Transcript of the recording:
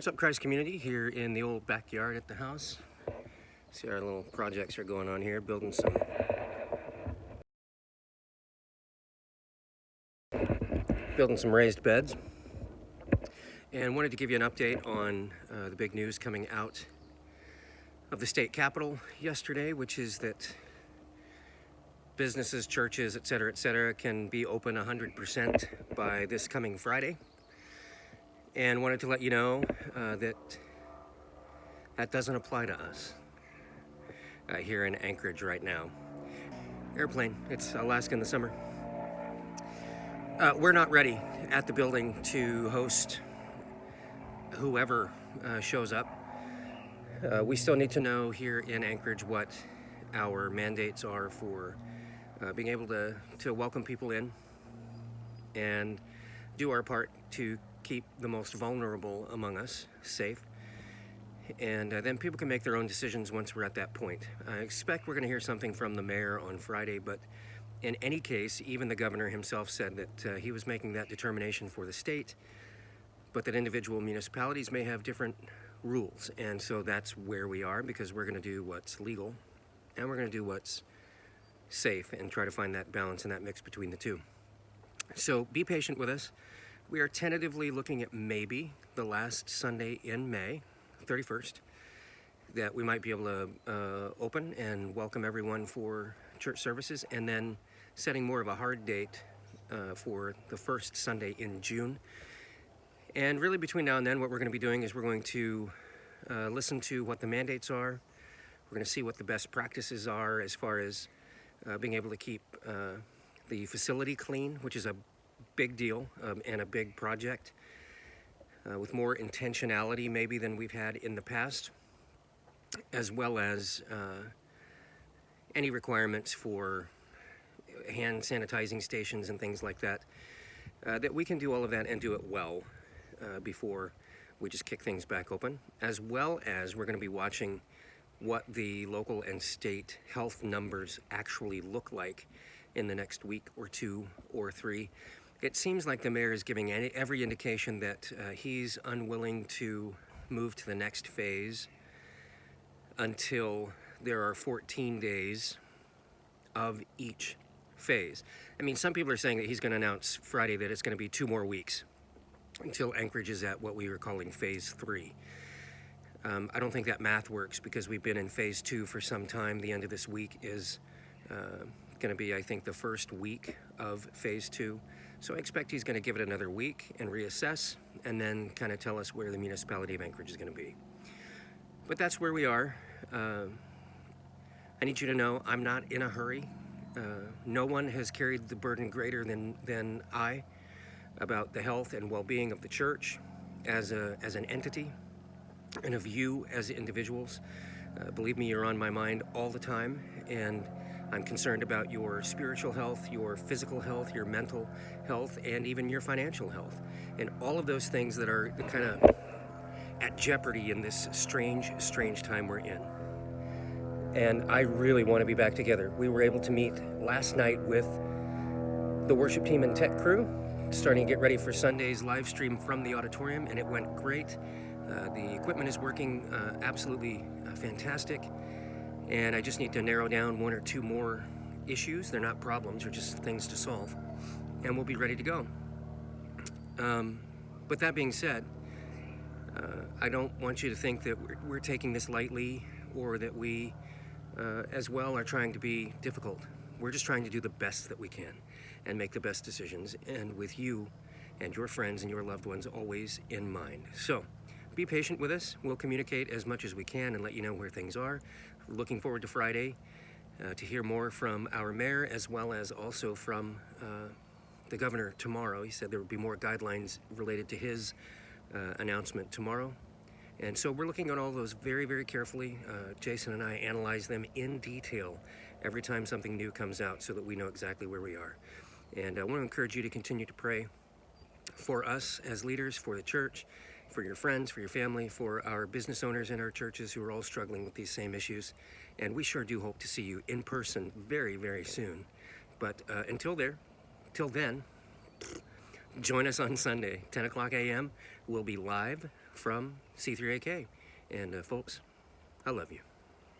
What's up, Christ community? Here in the old backyard at the house. See, our little projects are going on here, building some raised beds. And wanted to give you an update on the big news coming out of the state capitol yesterday, which is that businesses, churches, etc., can be open 100% by this coming Friday. And wanted to let you know that doesn't apply to us here in Anchorage right now. Airplane, it's Alaska in the summer. We're not ready at the building to host whoever shows up. We still need to know here in Anchorage what our mandates are for being able to welcome people in and do our part to keep the most vulnerable among us safe. And then people can make their own decisions once we're at that point. I expect we're going to hear something from the mayor on Friday, but in any case, even the governor himself said that he was making that determination for the state, but that individual municipalities may have different rules. And so that's where we are, because we're going to do what's legal and we're going to do what's safe and try to find that balance and that mix between the two. So be patient with us. We are tentatively looking at maybe the last Sunday in May, 31st, that we might be able to open and welcome everyone for church services, and then setting more of a hard date for the first Sunday in June. And really between now and then, what we're going to be doing is we're going to listen to what the mandates are. We're going to see what the best practices are as far as being able to keep the facility clean, which is a big deal and a big project with more intentionality maybe than we've had in the past, as well as any requirements for hand sanitizing stations and things like that, that we can do all of that and do it well before we just kick things back open, as well as we're going to be watching what the local and state health numbers actually look like in the next week or two or three. It seems like the mayor is giving every indication that he's unwilling to move to the next phase until there are 14 days of each phase. I mean, some people are saying that he's going to announce Friday that it's going to be 2 more weeks until Anchorage is at what we were calling phase 3. I don't think that math works, because we've been in phase 2 for some time. The end of this week is going to be, I think, the first week of phase 2. So I expect he's going to give it another week and reassess, and then kind of tell us where the municipality of Anchorage is going to be. But that's where we are. I need you to know I'm not in a hurry. No one has carried the burden greater than I about the health and well-being of the church as an entity, and of you as individuals. Believe me, you're on my mind all the time, and I'm concerned about your spiritual health, your physical health, your mental health, and even your financial health, and all of those things that are kind of at jeopardy in this strange time we're in. And I really want to be back together. We were able to meet last night with the worship team and tech crew, starting to get ready for Sunday's live stream from the auditorium, and it went great. The equipment is working absolutely fantastic, and I just need to narrow down 1 or 2 more issues. They're not problems, they're just things to solve, and we'll be ready to go. But that being said, I don't want you to think that we're taking this lightly, or that we as well are trying to be difficult. We're just trying to do the best that we can and make the best decisions, and with you and your friends and your loved ones always in mind. So be patient with us. We'll communicate as much as we can and let you know where things are. Looking forward to Friday to hear more from our mayor, as well as also from the governor tomorrow. He said there would be more guidelines related to his announcement tomorrow. And so we're looking at all those very, very carefully. Jason and I analyze them in detail every time something new comes out, so that we know exactly where we are. And I want to encourage you to continue to pray for us as leaders, for the church, for your friends, for your family, for our business owners in our churches who are all struggling with these same issues. And we sure do hope to see you in person very, very soon. But till then, join us on Sunday, 10 o'clock a.m., will be live from C3AK. And folks, I love you.